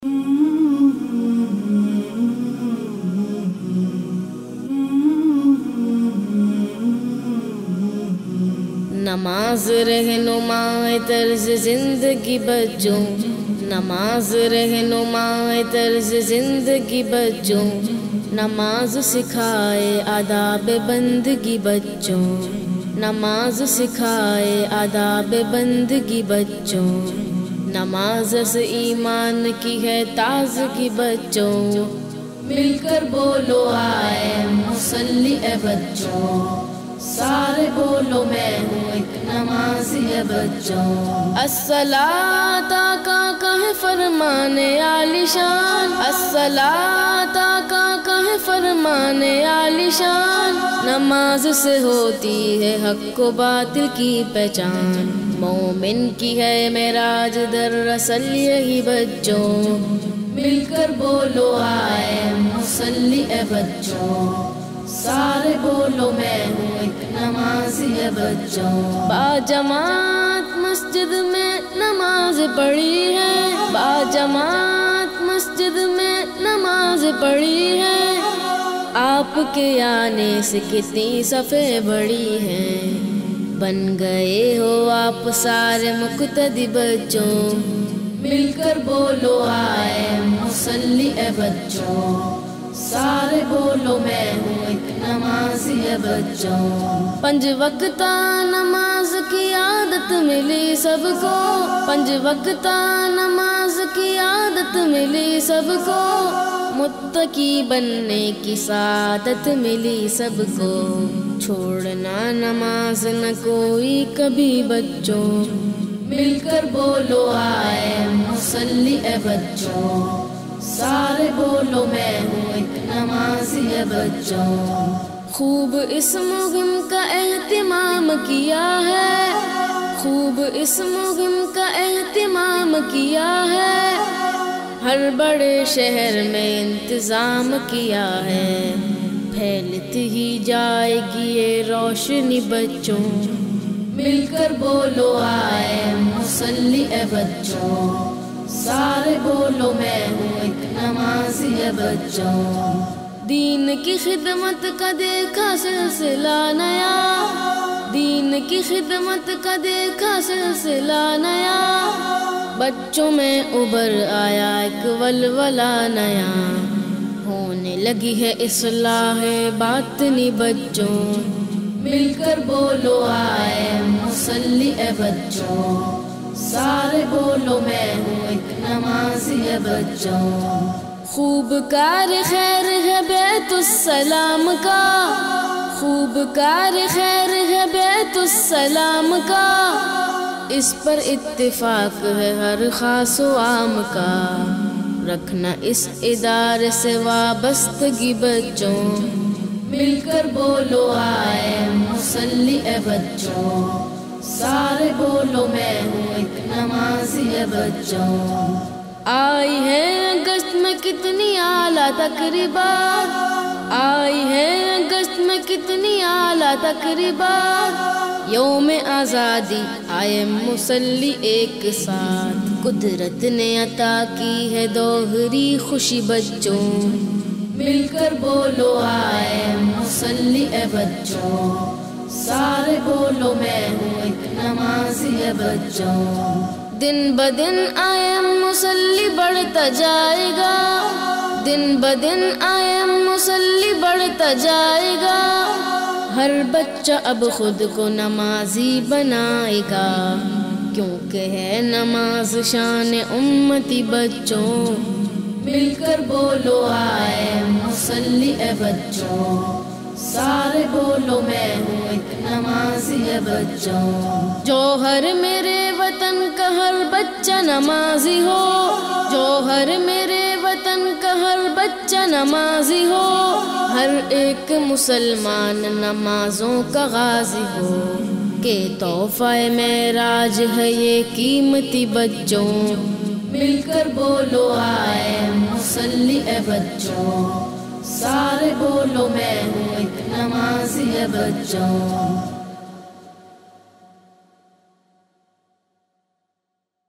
نماز رہنمائے طرز زندگی بچوں، نماز رہنمائے طرز زندگی بچوں، نماز سکھائے آداب بندگی بچوں، نماز سکھائے آداب بندگی بچوں، نماز سے ایمان کی ہے تازگی بچوں، مل کر بولو آئے مصلی اے بچوں، سارے بولو میں ہوں ایک نمازی ہے بچوں، الصلاۃ آقا کا ہے فرمان عالی شان، الصلاۃ آقا کا ہے فرمان عالی شان، نماز سے ہوتی ہے حق و باطل کی پہچان، مومن کی ہے معراج دراصل یہی بچوں، مل کر بولو آئے مصلی اے بچوں، سارے بولو میں ہوں ایک نمازی ہے بچوں، باجماعت مسجد میں نماز پڑھی ہے، باجماعت مسجد میں نماز پڑھی ہے، آپ کے آنے سے کتنی صفیں بڑی ہیں، بن گئے ہو آپ سارے مقتدی بچوں، مل کر بولو آئے مصلی اے بچوں، سارے بولو میں ہوں ایک نمازی ہے بچوں، پنج وقتہ نماز کی عادت ملی سب کو، پنج وقتہ نماز کی عادت ملی سب کو، متقی بننے کی سعادت ملی سب کو، چھوڑنا نماز نہ کوئی کبھی بچوں، مل کر بولو آئے مصلی اے بچوں، سارے بولو میں ہوں ایک نمازی ہے بچوں، خوب اس مہم کا اہتمام کیا ہے، خوب اس مہم کا اہتمام کیا ہے، ہر بڑے شہر میں انتظام کیا ہے، پھیلتی ہی جائے گی یہ روشنی بچوں، مل کر بولو آئے مصلی اے بچوں، سارے بولو میں ہوں ایک نمازی ہے بچوں، دین کی خدمت کا دیکھا سلسلہ نیا، دین کی خدمت کا دیکھا سلسلہ نیا، بچوں میں ابھر آیا ایک ولولہ نیا، ہونے لگی ہے اصلاح باطنی بچوں، مل کر بولو آئے مصلی اے بچوں، سارے بولو میں ہوں ایک نمازی ہے بچوں، خوب کار خیر ہے بیت السلام کا، خوب کار خیر ہے بیت السلام کا، اس پر اتفاق ہے ہر خاص و عام کا، رکھنا اس ادارے سے وابستگی بچوں، مل کر بولو آئے مصلی اے بچوں، سارے بولو میں ہوں ایک نمازی ہے بچوں، آئی ہے اگست میں کتنی اعلیٰ تقریبات، آئی ہے اگست میں کتنی اعلیٰ تقریبات، یوم آزادی آئے مصلی ایک ساتھ، قدرت نے عطا کی ہے دوہری خوشی بچوں، مل کر بولو آئے مصلی اے بچوں، سارے بولو میں ہوں ایک نمازی ہے بچوں، دن بدن آئے مصلی بڑھتا جائے گا، دن بدن آئے مصلی بڑھتا جائے گا، ہر بچہ اب خود کو نمازی بنائے گا، کیونکہ ہے نماز شان امتی بچوں، مل کر بولو آئے مصلی اے بچوں، سارے بولو میں ہوں ایک نمازی ہے بچوں، جوہر میرے وطن کا ہر بچہ نمازی ہو، جوہر میرے وطن کا ہر بچہ نمازی ہو، ہر ایک مسلمان نمازوں کا غازی ہو، کہ تحفہ معراج ہے یہ قیمتی بچوں، مل کر بولو آئے مصلی اے بچوں، سارے بولو میں ہوں ایک نمازی ہے بچوں،